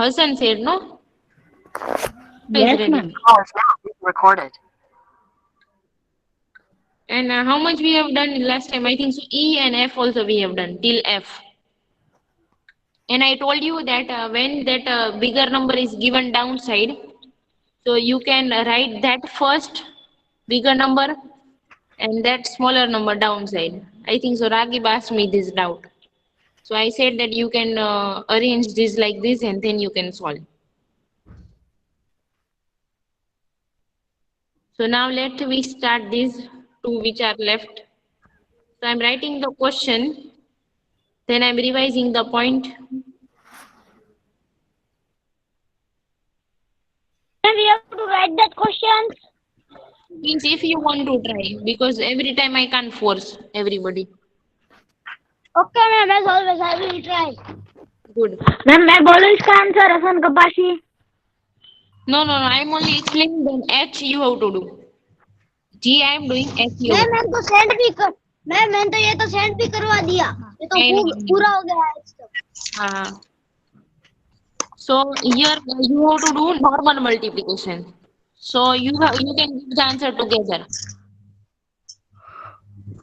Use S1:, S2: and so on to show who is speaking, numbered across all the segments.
S1: Hassan said, no? Is
S2: Yes,
S1: ready.
S2: ma'am.
S3: Call is now being recorded.
S1: And how much we have done last time? I think so E and F also we have done till F. And I told you that when that bigger number is given downside, so you can write that first bigger number and that smaller number downside. I think so. Ragib asked me this doubt. So I said that you can arrange this like this and then you can solve. So now let we start these two which are left. So I'm writing the question, then I'm revising the point.
S2: Then we have to write that questions.
S1: Means if you want to try, because every time I can't force everybody.
S2: Okay, ma'am. As always, I will try.
S1: Good.
S2: Ma'am मैं बोलूँ इसका answer Hasan कपाशी.
S1: No, no, no. I'm only explaining then H you have to do. G I am doing H you have
S2: ma'am
S1: to
S2: मैंने तो send भी कर. मैंने तो ये तो सेंड भी करवा दिया. ये तो
S1: I know.
S2: पूरा हो गया है इसका.
S1: So here you have to do normal multiplication. So you can give the answer together.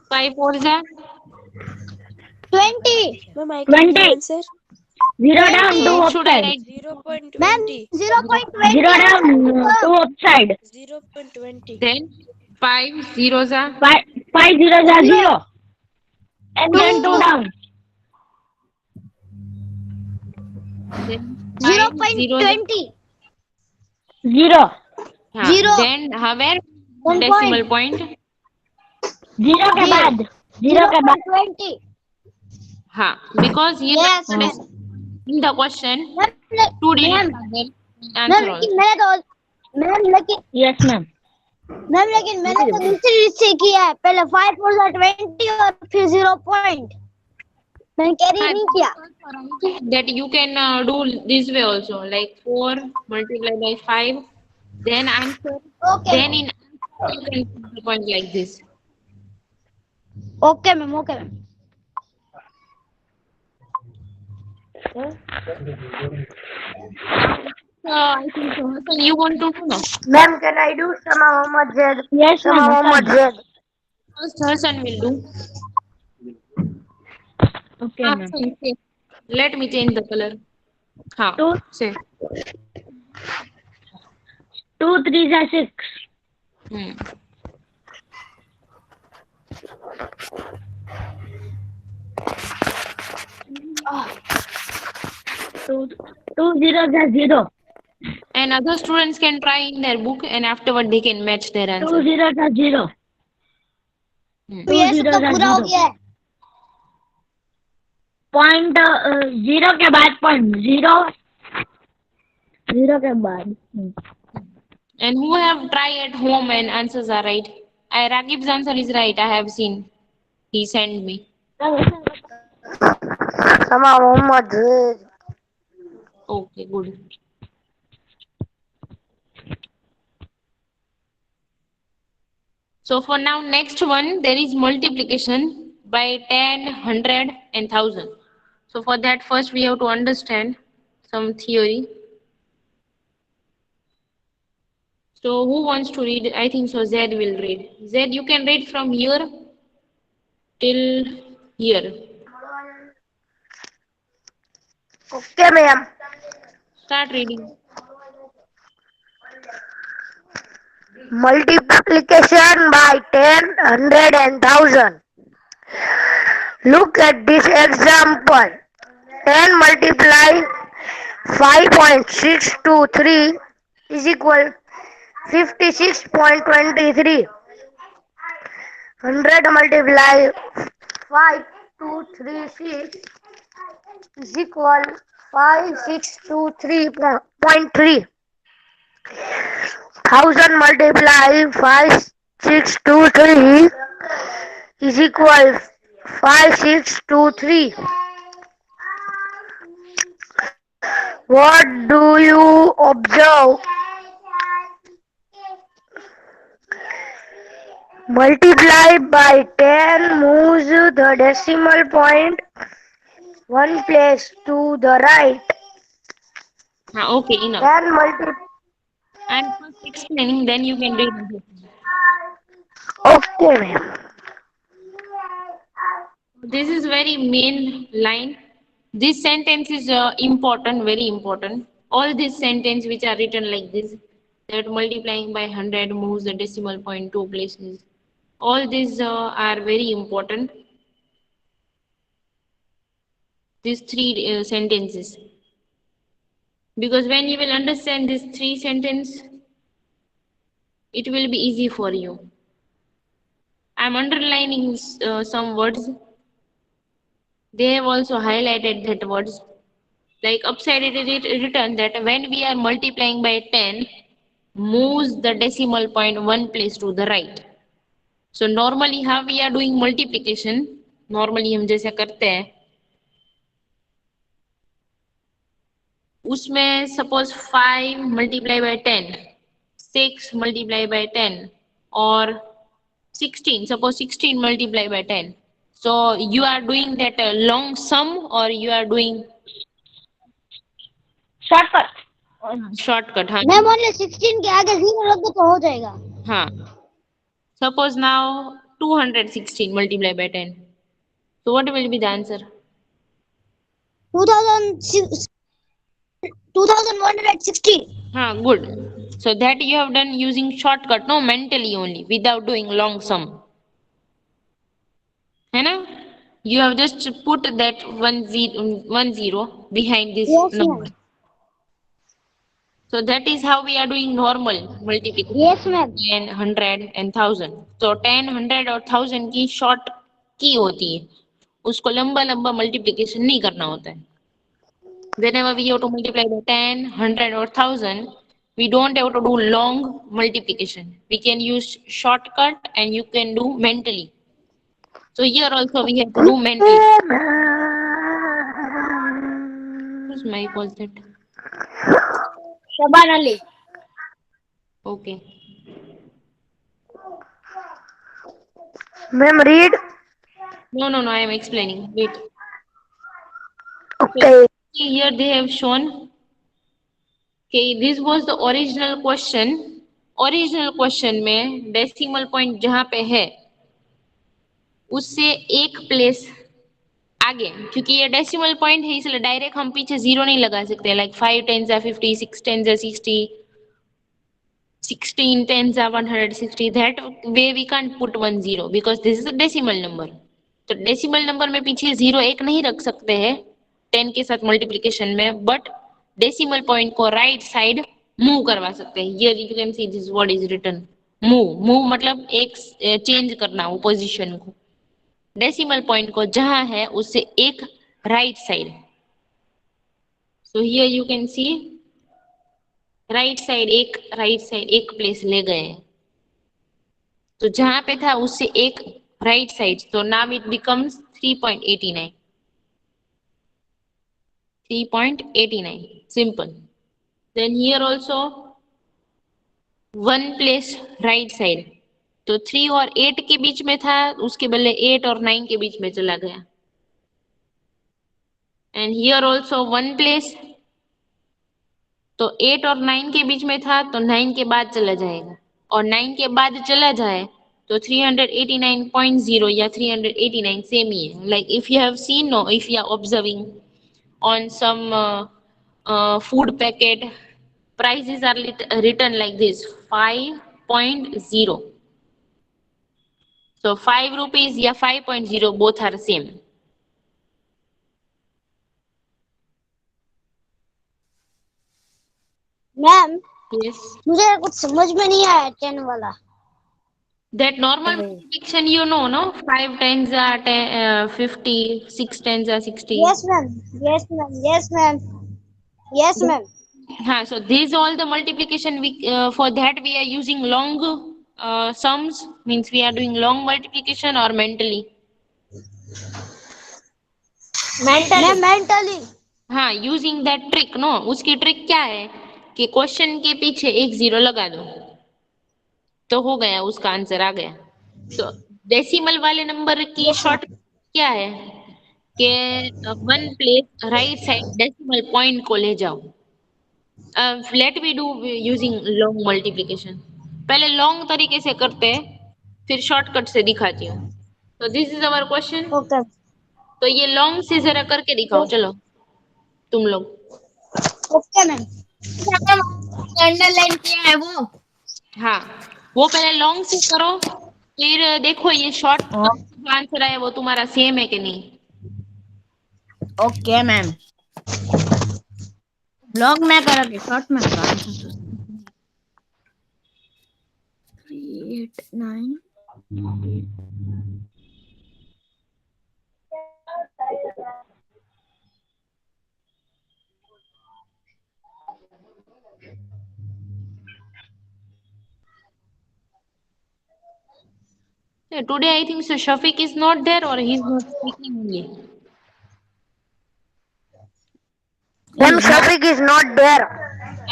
S1: 5 4 is
S2: 20.
S4: Ma'am, I can give answer.
S2: 0 down, 2
S1: what should I
S2: upside.
S1: write?
S4: 0.20.
S2: 0.20. 0 down, 2 upside.
S4: 0.20.
S1: Then 5 zeros are
S2: 5 zeros are 0. And then 2 down.
S1: then 5 zeros are
S2: 0.20. 0. Zero.
S1: Then where
S2: 1
S1: decimal point?
S2: 0 के बाद. 0 के बाद. 20.
S1: Because here
S2: Yes,
S1: what is in the question two digits are there.
S2: Ma'am
S1: Answer
S2: लेकिन
S1: also.
S2: Yes ma'am. Ma'am लेकिन मैंने तो दूसरी से किया है. पहले 5 4 जा 20 और फिर 0 पॉइंट. मैंने कैरी नहीं किया.
S1: That you can do this way also, like 4 multiplied by 5, then answer,
S2: okay.
S1: then in answer you can put the point like this.
S2: Okay ma'am. Okay ma'am.
S1: I think so. Hassan, you want to do now?
S2: Ma'am, can I do Sama Muhammad Zaid? Yes, Sama Muhammad Zaid.
S1: First Hassan will do.
S2: Okay, ma'am.
S1: Hassan, say. Let me change the color.
S2: Two.
S1: Say.
S2: 2 3s are 6.
S1: Hmm.
S2: 2 zeros are 0.
S1: And other students can try in their book and afterward they can match their
S2: 2
S1: answer.
S2: zeros are 0.
S1: Hmm.
S2: 2 zeros are 0. Point 0 के बाद point 0 के बाद.
S1: And who have tried at home and answers are right? Ragib's answer is right. I have seen. He sent me.
S2: Sama Muhammad Zaid.
S1: Okay, good. So for now, next one, there is multiplication by 10, 100 and 1000. So for that, first we have to understand some theory. So who wants to read? I think so Zed will read. Zed, you can read from here till here.
S2: Okay, ma'am.
S1: Start reading.
S2: Multiplication by 10, 100 and 1000. Look at this example. 10 multiply 5.623 is equal 56.23. 100 multiply 5236 is equal 5623.3. 1000 multiply 5623 is equal 5623. What do you observe? Multiply by 10 moves the decimal point one place to the right.
S1: हाँ, okay, enough.
S3: 10 multi.
S1: I'm first explaining, then you can read it.
S3: Okay, ma'am.
S1: This is very main line. This sentence is important, very important. All these sentences which are written like this, that multiplying by 100 moves the decimal point two places. All these are very important. These three sentences. Because when you will understand these three sentences, it will be easy for you. I'm underlining some words. They have also highlighted that words. Like upside it is written that when we are multiplying by 10, moves the decimal point one place to the right. So normally how we are doing multiplication, normally हम जैसे करते हैं, उसमें suppose 5 multiply by 10, 6 multiply by 10, or 16, suppose 16 multiply by 10. So you are doing that long sum or you are doing
S3: Shortcut.
S1: shortcut. हाँ
S2: ma'am only 16 के आगे 0 रख दो तो हो जाएगा.
S1: हाँ. Suppose now 216 multiplied by 10. So what will be the answer?
S2: 2160.
S1: Good. So that you have done using shortcut, no, mentally only, without doing long sum. है ना? You have just put that one zero behind this
S2: Yes,
S1: number.
S2: ma'am.
S1: So that is how we are doing normal multiplication.
S2: Yes, ma'am.
S1: 10, 100 and 1000. So 10, 100 और 1000 की short की होती है. उसको लंबा लंबा multiplication नहीं करना होता है. Whenever we have to multiply by 10, 100 or 1000, we don't have to do long multiplication. We can use shortcut and you can do mentally. So here also we have to do mentally. Whose mic was that?
S2: Shaban Ali.
S1: Okay.
S3: Ma'am, read.
S1: No, I am explaining. Wait.
S3: Okay.
S1: Here they have shown. Okay, this was the original question. Original question में decimal point जहाँ पे है उससे एक place आगे, क्योंकि ये decimal point है इसलिए डायरेक्ट हम पीछे जीरो नहीं लगा सकते. Like 5 10s are 50, 6 10s are 60, 16 10s are 160. That way we can't put 1 0 because this is a decimal number. तो डेसिमल नंबर में पीछे जीरो एक नहीं रख सकते हैं 10 के साथ मल्टीप्लिकेशन में, बट डेसिमल पॉइंट को राइट साइड मूव करवा सकते हैं. Here you can see this word is written move मतलब एक चेंज करना वो पोजीशन को, डेसिमल पॉइंट को जहां है उससे एक right side. So here you can C right side एक प्लेस ले गए हैं. तो जहां पे था उससे एक right side, so now it becomes 3.89. 3.89 simple. Then here also one place right side, तो 3 और 8 के बीच में था, उसके बदले 8 और 9 के बीच में चला गया. And here also one place, तो 8 और 9 के बीच में था तो 9 के बाद चला जाएगा, और 9 के बाद चला जाए तो 389.0 या 389 सेम ही है. Like if you have seen, no, if you are observing on some food packet, prices are written like this 5.0. So 5 rupees या 5.0 both are same.
S2: Ma'am
S1: Yes.
S2: मुझे कुछ समझ में नहीं आया 10 वाला.
S1: That normal multiplication you know, no? 5 tens are 10, 50, 6 tens are 60.
S2: Yes, ma'am. Yes, ma'am. Yes, ma'am. Yes, ma'am.
S1: So these all the multiplication we for that we are using long sums, means we are doing long multiplication or mentally.
S2: Mentally.
S1: हाँ, using that trick, no. उसकी trick क्या है कि question के पीछे एक zero लगा दो तो हो गया, उसका आंसर आ गया. तो डेसिमल वाले नंबर की शॉर्ट क्या है कि one place right side decimal point को ले जाओ. Let me do using long multiplication. पहले लॉन्ग तरीके से करते हैं, फिर शॉर्टकट से दिखाती हूँ। तो this is our question.
S2: Okay
S1: तो ये लॉन्ग से जरा करके दिखाओ, चलो तुम लोग।
S2: Okay ma'am. अंडरलाइन किया है वो।
S1: हाँ, वो पहले लॉन्ग से करो, फिर देखो ये शॉर्ट जो आंसर आया वो तुम्हारा सेम है कि नहीं।
S2: Okay ma'am. ब्लॉग में करोगे, शॉर्ट में करो आंसर तो। 389
S1: Yeah, today I think so Shafiq is not there or he's not speaking only.
S2: Ma'am, Shafiq is not there.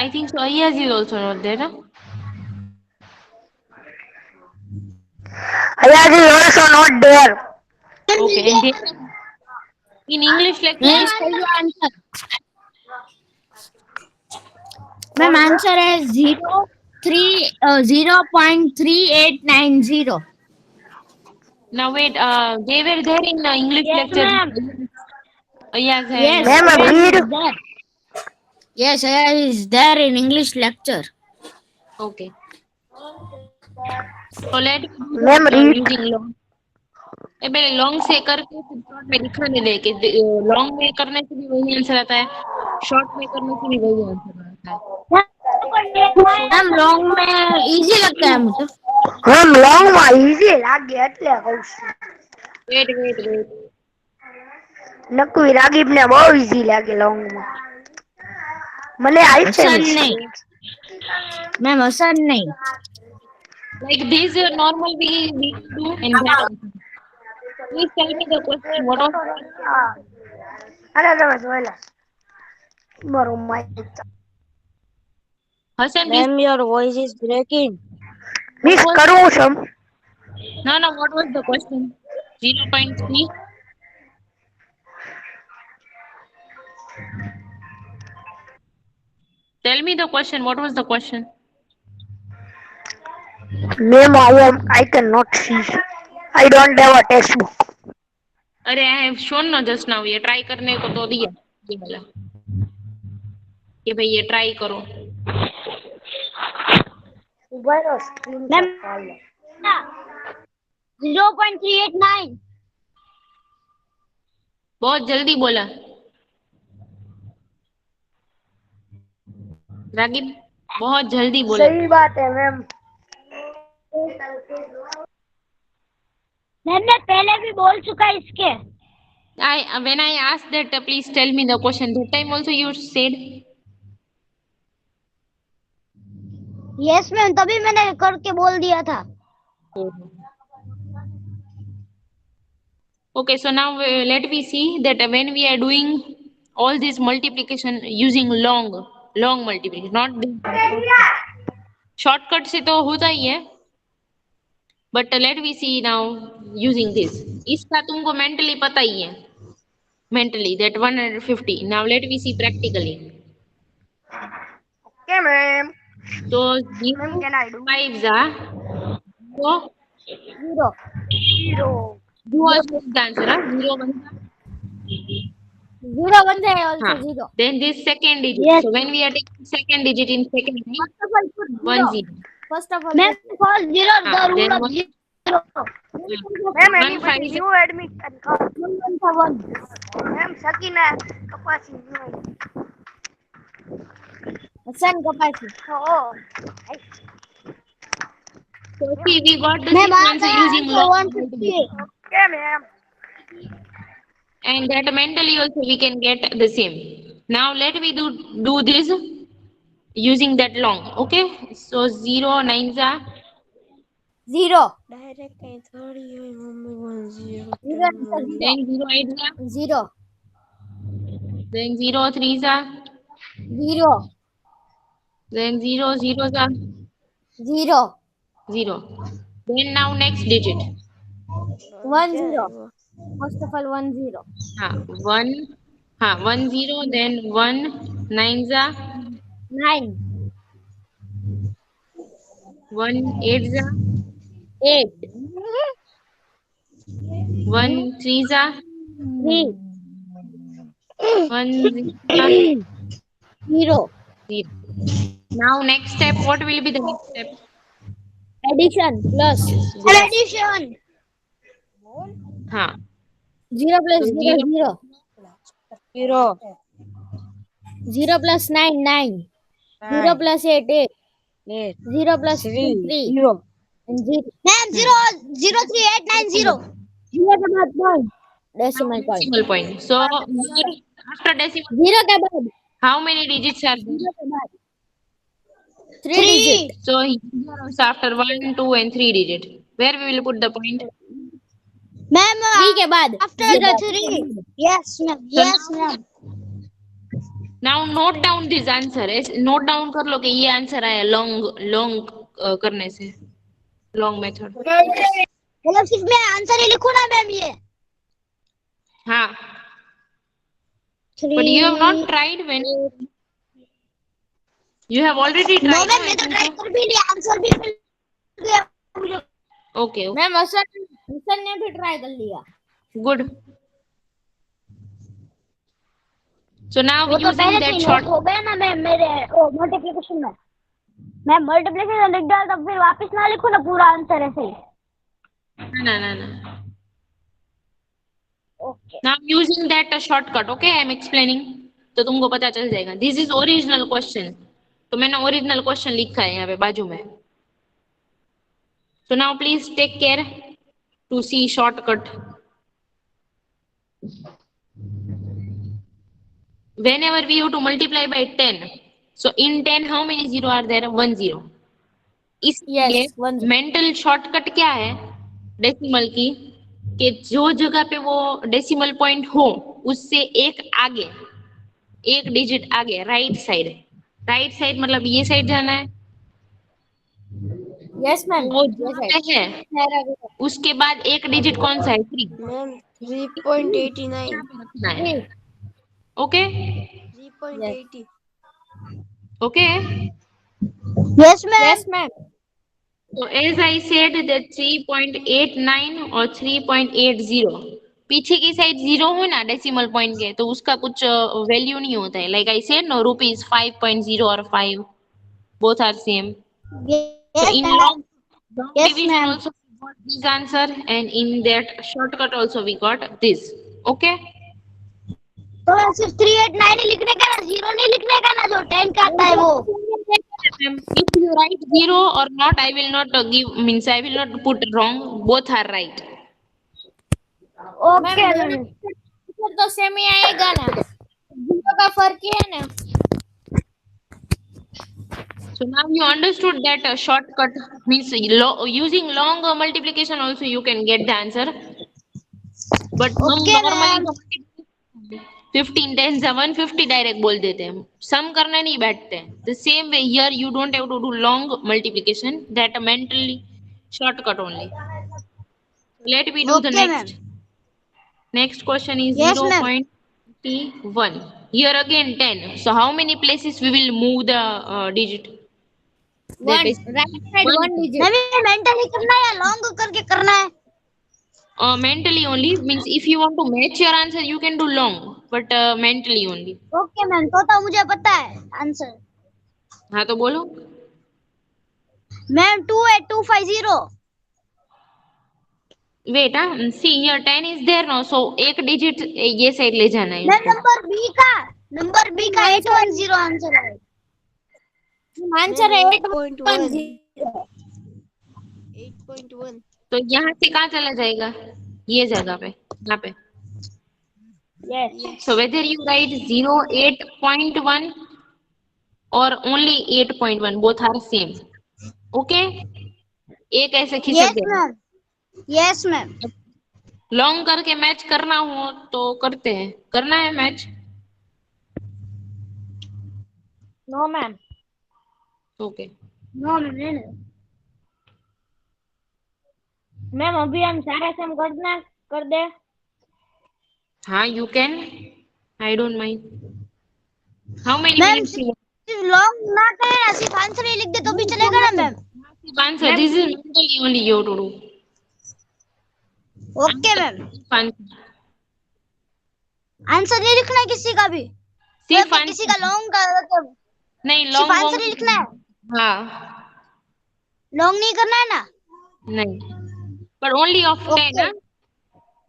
S1: I think so Ayaz is also not there. Huh?
S2: Ayaz is also not there.
S1: Okay, and then in English lecture.
S2: Ma'am, answer. Ma'am, answer is 0.3890.
S1: Now wait, they were there in English
S2: Yes,
S1: lecture.
S2: ma'am.
S1: Ayaz
S2: Yes,
S1: and
S2: ma'am, agreed. Yes, Ayaz is there in English lecture.
S1: okay. So let me do
S2: Ma'am,
S1: that,
S2: read.
S1: using long. पहले long से करके फिर short में दिखाने दे कि long में करने से भी वही आंसर आता है, शॉर्ट में करने से भी वही आंसर आता है।
S2: मैम लॉन्ग में इजी लगता है मुझे। मैम लॉन्ग में इजी लागे એટલે કહું છું।
S1: वेट वेट वेट,
S2: નકુ રાગીબ ને બહુ ઇઝી લાગે લોંગ માં। મને આવી છે નહીં મેમ અસર નહીં।
S1: like this normal we do and that also. Please tell me the question. What was the question?
S2: અરે તમે જોયેલા મારો mic
S1: Hassan,
S4: Ma'am, your voice is breaking.
S2: Miss કરું છું।
S1: no, what was the question? 0.3? Tell me the question. What was the question?
S2: Ma'am I cannot see, I don't have a textbook।
S1: अरे I have shown no just now. ये try करने को तो दिया ये वाला कि भाई ये ट्राई करो।
S2: मैम 0.389।
S1: बहुत जल्दी बोला रागिब, बहुत जल्दी बोला।
S2: सही बात है मैम। मैम मैं पहले भी बोल चुका इसके।
S1: When I asked that, please tell me the question. That time also you said.
S2: Yes ma'am, तभी मैंने करके बोल दिया था।
S1: Okay, so now let me see that when we are doing all this multiplication using long multiplication, not this shortcut से तो होता ही है, but let me see now using this. इसका तुमको mentally पता ही है, mentally that 150. Now let me see practically.
S2: Okay ma'am.
S1: So
S2: Ma'am, can I do?
S1: 5s are so
S2: Zero।
S1: do also the answer, huh? 0 1
S2: Zero one है also
S1: हाँ.
S2: zero।
S1: Then this second digit.
S2: Yes.
S1: So when we are taking second digit in second,
S2: First of all put
S1: 1
S2: zero।
S1: 0.
S2: First of all ma'am first zero, the
S1: हाँ,
S2: rule
S1: then
S2: of
S1: one-
S2: zero। Ma'am
S1: 1
S2: anybody
S1: 5
S2: new admit one। Ma'am Sakina Kapasi new Hasan Kapasi. Oh।
S1: So see, we got the
S2: ma'am
S1: same answer using long
S2: 150। Okay ma'am.
S1: and that mentally also we can get the same. Now let me do this using that long. Okay, so 0 9s are
S2: Zero।
S4: Direct कहीं थोड़ी है mummy 10
S2: Zero
S4: 10
S1: then 0 8s are
S2: zero
S1: then 0 3s are
S2: zero
S1: then 0 0s are
S2: zero
S1: 0. Then now next digit.
S2: 1 0। First of all 1 0।
S1: हाँ 1 हाँ 1 0 then 1 9s are
S2: 9,
S1: 1 8 जा,
S2: 8,
S1: 1 3 जा,
S2: 3,
S1: 1 0
S2: 0.
S1: 0. Now next step, what will be the next step?
S2: Addition plus.
S1: Good.
S2: Addition.
S1: हाँ,
S2: 0 plus
S1: तो
S2: 0,
S1: 0
S2: 0. 0 plus 9, 9. 0 plus 8, 8. 0 plus 3, 3. 0. And 0. Ma'am, 0, 0, 3, 8, 9, 0. 0 के बाद point. Decimal point.
S1: decimal point. So here after decimal,
S2: 0 के बाद.
S1: how many digits are there?
S2: 0 के बाद. 3 digit.
S1: So here also after 1 2 and 3 digit, where we will put the point?
S2: Ma'am, 3 के बाद. After the 3. Yes, ma'am. Yes, ma'am.
S1: Now note down this answer. Note down कर लो कि ये answer आया long करने से, long method.
S2: मतलब सिर्फ मैं आंसर ही लिखूं ना मैम ये.
S1: हाँ,
S2: 3.
S1: but you have not tried when you have already
S2: No,
S1: tried.
S2: Ma'am मैं तो ट्राई कर भी लिया, आंसर भी मिल गया मुझे.
S1: Okay,
S2: मैम हसन ने भी ट्राई कर लिया.
S1: good. So now
S2: वो तो
S1: using
S2: पहले से
S1: that
S2: ही
S1: short,
S2: नोट हो गया ना मैम मेरे मल्टीप्लिकेशन में. मैं मल्टीप्लिकेशन लिख डाल तब फिर वापस ना लिखूं ना पूरा आंसर ऐसे ही.
S1: ना.
S2: Okay.
S1: Now using that shortcut, okay, I am explaining. तो तुमको पता चल जाएगा. This is original question. तो मैंने original question लिखा है यहाँ पे बाजू में. So now please take care to see shortcut. Whenever we have to multiply by 10, so in 10 how many zero are there? 1 0. इसलिए
S2: Yes, 1 0.
S1: मेंटल शॉर्टकट क्या है डेसिमल की, कि जो जगह पे वो डेसिमल पॉइंट हो उससे एक आगे, एक डिजिट आगे, राइट साइड मतलब ये साइड जाना है.
S2: Yes ma'am.
S1: वो जहाँ पे है उसके बाद एक डिजिट कौन सा है? 3
S4: मैम 3.89.
S1: रखना है. Okay
S4: 3.80.
S1: Okay.
S2: Yes ma'am. Yes ma'am.
S1: So as I said that 3.89 और 3.80, पीछे की साइड 0 हो ना डेसिमल पॉइंट के, तो उसका कुछ वैल्यू नहीं होता है. Like I said no, rupees 5.0 और 5 both are same. So
S2: Yes,
S1: in
S2: ma'am.
S1: long
S2: Yes,
S1: division
S2: ma'am.
S1: also we got this answer, and in that shortcut also we got this. Okay.
S2: तो सिर्फ 389 ही लिखने का ना, 0 नहीं लिखने का ना, जो 10 का आता है वो.
S1: If you write 0 or not, I will not I will not put wrong. Both are right.
S2: Okay ma'am. तो सेम ही आएगा ना, 0 का फर्क ही है ना.
S1: So now you understood that shortcut means using long multiplication also you can get the answer. But
S2: Okay,
S1: normally 15 10 150 direct बोल देते हैं, सम करने नहीं बैठते हैं. The same way here you don't have to do long multiplication, that mentally shortcut only. Let me do the
S2: Okay,
S1: next. Next question is
S2: Yes, ma'am.
S1: 0.1. Here again 10. So how many places we will move the digit?
S2: One right side 1 digit. Ma'am mentally करना है या long करके करना है?
S1: Mentally only, means if you want to match your answer you can do long, but mentally only.
S2: Okay ma'am. तो मुझे पता है आंसर.
S1: हाँ तो बोलो.
S2: Ma'am 28250.
S1: Wait, see here 10 is there now, so एक digit ये साइड ले जाना है.
S2: मैम नंबर बी का 810 आंसर है. आंसर है 8.1.
S4: 8.1.
S1: तो यहाँ से कहाँ चला जाएगा? ये जगह पे, यहाँ पे.
S2: Yes.
S1: So whether you write 0 8.1 or only 8.1, both are same. Okay. एक ऐसे खिसक गया.
S2: Yes ma'am.
S1: लॉन्ग करके मैच करना हो तो करते हैं. करना है match?
S2: No ma'am.
S1: Okay.
S2: No ma'am. Ma'am अभी हम सारा सम कर दे.
S1: हाँ, you can. I don't mind. How many
S2: Ma'am,
S1: minutes you want?
S2: Long सिर्फ आंसर ही लिख दे तो भी चलेगा ना ma'am?
S1: Answer. This is mentally only you have to do.
S2: Okay ma'am.
S1: Answer.
S2: Answer नहीं लिखना है किसी का भी?
S1: सिर्फ
S2: मतलब किसी का
S1: आंसर
S2: लॉन्ग का मतलब
S1: नहीं,
S2: सिर्फ
S1: लॉन्ग
S2: आंसर ही लिखना है?
S1: हाँ
S2: लॉन्ग नहीं करना है ना?
S1: नहीं, but only of 10
S2: okay
S1: huh?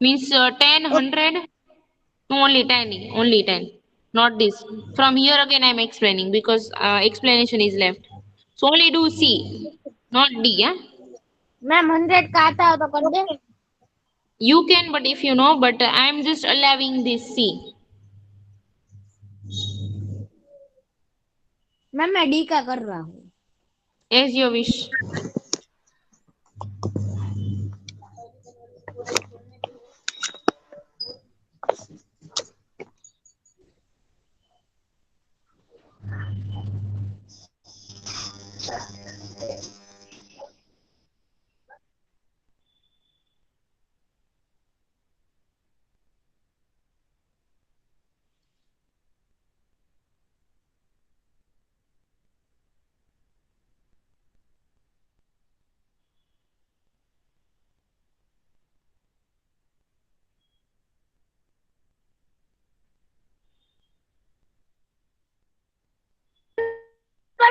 S1: Means 10 100 no, only 10, only 10, not this. From here again I'm explaining because explanation is left, so only do C, not D. Yeah,
S2: ma'am 100 का आता है तो कर दे।
S1: you can, but if you know, but I'm just allowing this C.
S2: Ma'am मैं D का कर रहा हूँ।
S1: As you wish.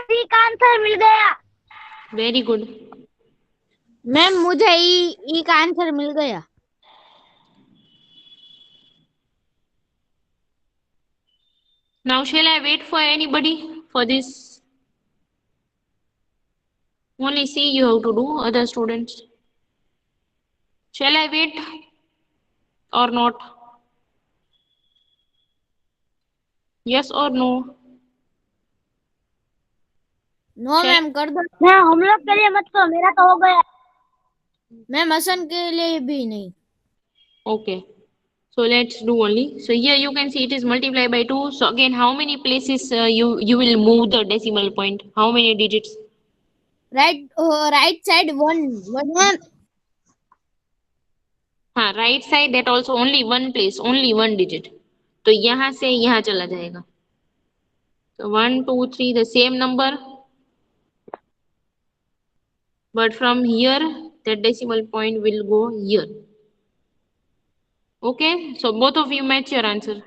S2: डी का आंसर मिल गया।
S1: Very good.
S2: मैम मुझे ई का आंसर मिल गया।
S1: Now shall I wait for anybody for this? Only C you have to do, other students. Shall I wait or not? Yes or no?
S2: No
S1: Shall
S2: ma'am कर दो। Ma'am हम लोग के लिए मत करो, मेरा तो हो गया। मैम हसन के लिए भी नहीं।
S1: Okay. So let's do only. So here you can see it is multiplied by 2. So again, how many places you will move the decimal point? How many digits?
S2: Right side one ma'am.
S1: हाँ, right side that also only one place, only one digit. तो यहाँ से यहाँ चला जाएगा. So 1 2 3 the same number. But from here that decimal point will go here. Okay. So both of you match your answer.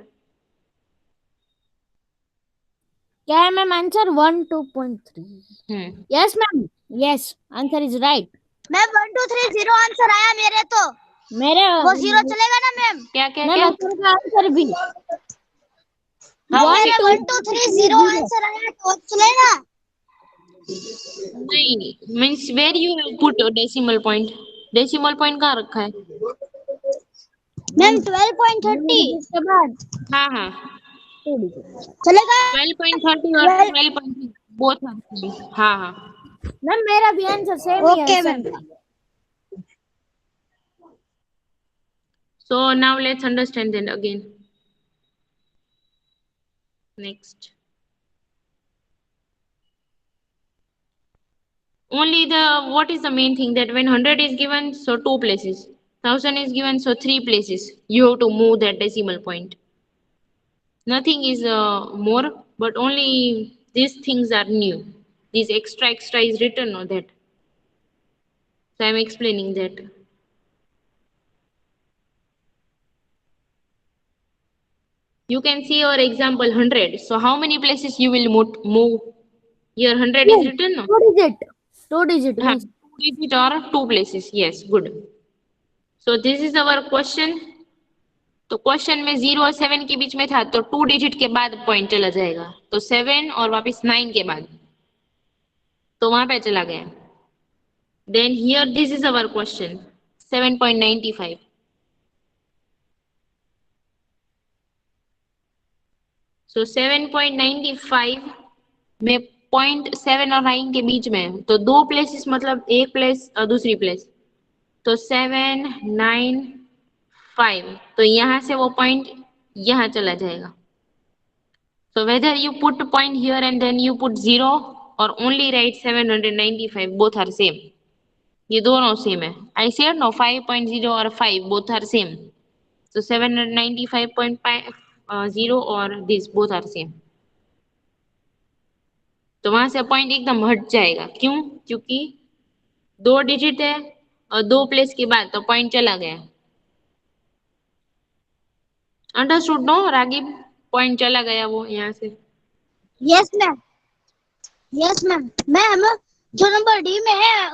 S2: क्या है ma'am answer? 1 2.3। Yes ma'am, yes answer is right. Ma'am 1 2 3 0 answer आया मेरे तो। मेरे वो 0 चलेगा ना ma'am?
S1: क्या क्या
S2: मैम
S1: क्या?
S2: हसन का आंसर भी।
S1: हाँ,
S2: मेरे 1 2 3 0 आंसर आया तो चलेगा?
S1: नहीं, means where you have put a decimal point? Decimal point कहाँ रखा है?
S2: मैम 12.30 के बाद
S1: हाँ हाँ,
S2: चलेगा?
S1: 12.30 और 12.3 both are same. हाँ हाँ.
S2: मैम मेरा भी आंसर सेम ही है हसन का।
S1: So now let's understand that again. Next. Only what is the main thing that when 100 is given, so 2 places. 1000 is given, so 3 places. You have to move that decimal point. Nothing is more, but only these things are new. This extra is written on that. So I'm explaining that. You can see your example 100. So how many places you will move? Here 100 is written, no?
S2: 2 digit
S1: हाँ,
S2: means
S1: 2 digit or 2 places. Yes, good. So this is our question. तो question में 0 और 7 के बीच में था, तो 2 digit के बाद पॉइंट चला जाएगा, तो 7 और वापस 9 के बाद, तो वहां पे चला गया. Then here this is our question 7.95. So 7.95 में 0.7 और 9 के बीच में, तो 2 प्लेसेस मतलब एक प्लेस और दूसरी प्लेस, तो 7 9 5, तो यहाँ से वो पॉइंट यहाँ चला जाएगा. So whether you put point here and then you put 0 or only write 795, both are same. ये दोनों same है. I said no, 5.0 or 5 both are same. So 795.0 or these both are same. तो वहां से point एकदम हट जाएगा। क्यों? क्योंकि 2 डिजिट है और 2 प्लेस के बाद तो पॉइंट चला गया। अंडरस्टूड नो रागिब? पॉइंट चला गया वो यहाँ से।
S2: Yes ma'am, yes ma'am. Ma'am, जो नंबर डी में है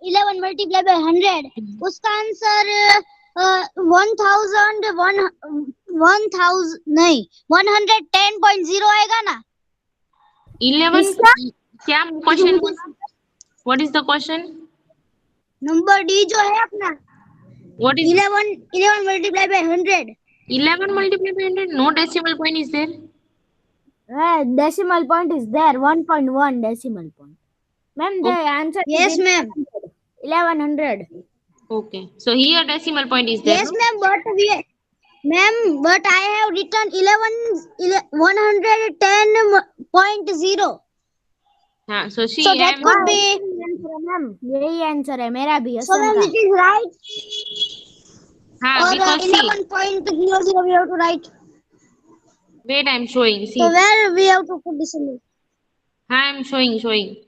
S2: 11 मल्टीप्लाई बाय 100, उसका आंसर 1000 नहीं 110.0 आएगा ना?
S1: 11
S2: इसका
S1: क्या question? What is the question?
S2: Number D जो है अपना
S1: what is
S2: 11 multiply by 100।
S1: 11 multiplied by 100? No decimal point is there.
S2: Decimal point is there, 1.1 decimal point. Ma'am, the answer
S4: Yes,
S2: is
S4: ma'am.
S2: 1100.
S1: Okay. So here decimal point is there.
S2: Yes,
S1: No?
S2: ma'am, but I have written 110.0.
S1: हाँ. So she.
S2: So that
S1: am-
S2: could be. Ma'am, यही answer है मेरा भी। So ma'am, it is right.
S1: हाँ.
S2: Or
S1: Because see.
S2: 11.00 we have to write.
S1: Wait, I'm showing. See.
S2: So where we have to put this in?
S1: हाँ, I'm showing. Okay.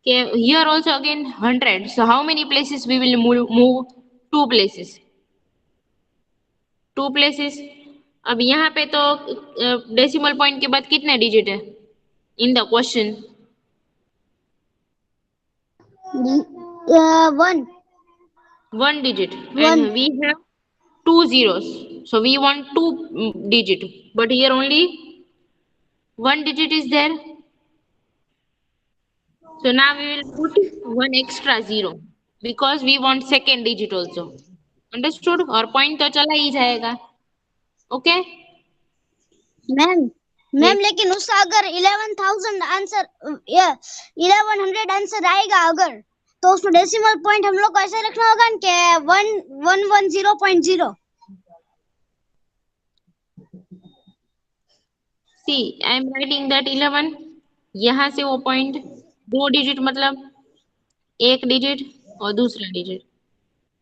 S1: Here also again 100. So how many places we will move? 2 places. 2 places. अब यहाँ पे तो decimal point के बाद कितने digit है in the question?
S2: 1.
S1: 1 digit.
S2: One.
S1: And we have 2 zeros. So we want 2 digit. But here only 1 digit is there. So now we will put 1 extra 0 because we want second digit also. Understood? और point तो चला ही जाएगा. Okay?
S2: Ma'am,
S1: Yes.
S2: लेकिन उसका अगर 11,000 answer 1100 answer आएगा अगर, तो उसमें डेसिमल पॉइंट हम लोग को ऐसे रखना होगा कि 1110.0.
S1: See, I am writing that 11. यहाँ से वो पॉइंट 2 डिजिट मतलब 1 डिजिट और दूसरा डिजिट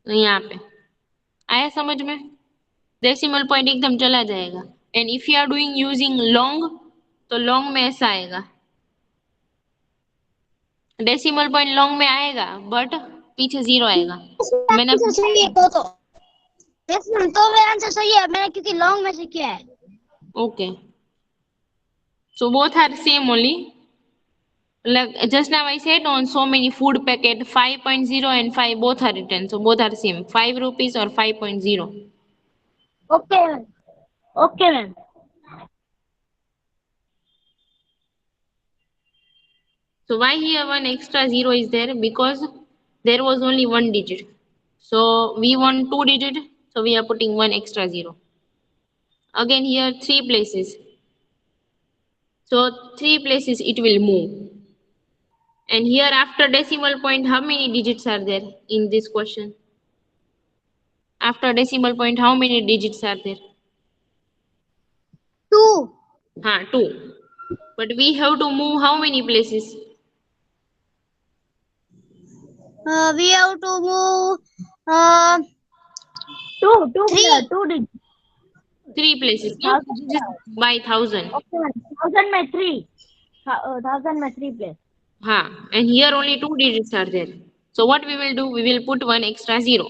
S1: यहाँ पे आया समझ में? डेसिमल पॉइंट एकदम चला जाएगा। And if you are doing using long तो लॉन्ग में ऐसा आएगा। डेसिमल पॉइंट लॉन्ग में आएगा बट पीछे 0 आएगा। मैंने
S2: आंसर सही है तो यस मैम, तो मेरा आंसर सही है, मैंने क्योंकि लॉन्ग में से किया है।
S1: Okay so both are same only like just now I said on so many food packet 5.0 and 5 both are written, so both are same 5 rupees or 5.0.
S2: Okay ma'am, okay ma'am.
S1: So why here 1 extra 0 is there? Because there was only 1 digit. So we want 2 digit. So we are putting 1 extra 0. Again here 3 places. So 3 places it will move. And here after decimal point, how many digits are there in this question? After decimal point, how many digits are there?
S2: 2.
S1: 2. But we have to move how many places?
S2: We have to move 3.
S1: 3 places. No? This is by 1000.
S2: Okay, 1000 में 3. 1000 में 3 place.
S1: And here only 2 digits are there. So what we will do? We will put 1 extra 0.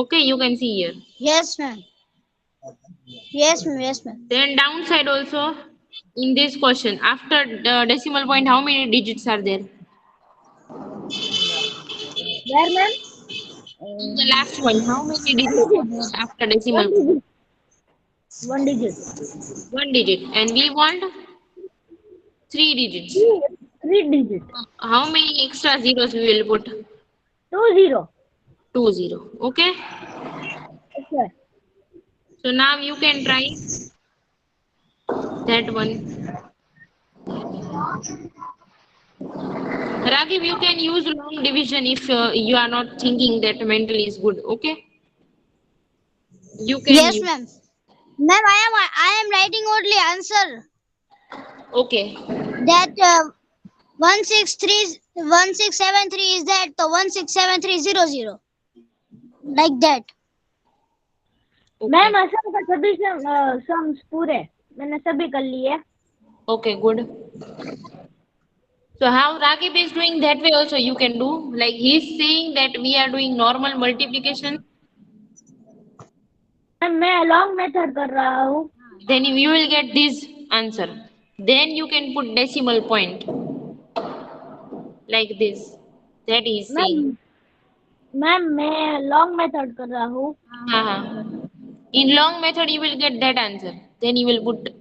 S1: Okay, you can see here.
S2: Yes ma'am, yes ma'am, yes ma'am.
S1: Then downside also in this question, after the decimal point, how many digits are there?
S2: Where ma'am?
S1: In the last one, how many digits are there after decimal point?
S2: 1 digit.
S1: 1 digit. And we want 3 digits.
S2: 3 digit.
S1: How many extra zeros we will put?
S2: 2 0.
S1: 2 0. Okay.
S2: Okay.
S1: So now you can try that one. Raghiv, you can use long division if you are not thinking that mentally is good. Okay. You can.
S2: Yes
S1: use.
S2: ma'am. Ma'am, I am writing only answer
S1: Okay.
S2: that 1673 is that, so 167300 like that.
S1: Okay.
S2: Ma'am Assam का सभी sums पूरे मैंने सभी कर लिए।
S1: Okay, good. So how Rakib is doing that way also you can do. Like he's saying that we are doing normal multiplication.
S2: Ma'am मैं long method कर रहा हूँ.
S1: Then you will get this answer. Then you can put decimal point like this. That is saying.
S2: Ma'am मैं long method कर रहा हूँ.
S1: In long method you will get that answer. Then you will put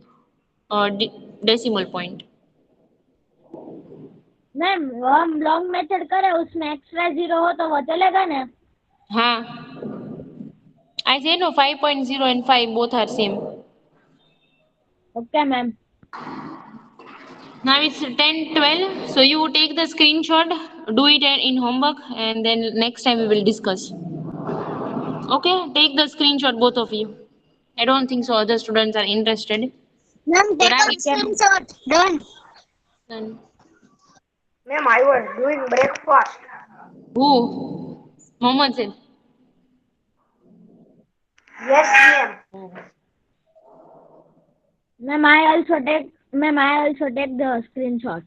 S1: decimal point.
S2: Ma'am हम long method करें उसमें extra 0 हो तो वो चलेगा ना.
S1: I say no, 5.0 and 5 both are same.
S2: Okay ma'am.
S1: Now it's 10:12. So you take the screenshot, do it in homework, and then next time we will discuss. Okay, take the screenshot, both of you. I don't think so other students are interested.
S2: Ma'am
S1: take a
S2: screenshot. Done.
S1: Done.
S4: Ma'am, I was doing breakfast.
S1: Who? Mohammed said.
S4: Yes, ma'am.
S2: Ma'am I also take the screenshot.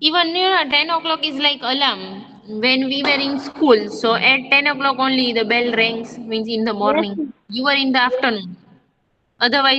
S1: Even 10 o'clock is like alarm when we were in school. So at 10 o'clock only the bell rings, means in the morning.
S2: Yes.
S1: You were in the afternoon. Otherwise,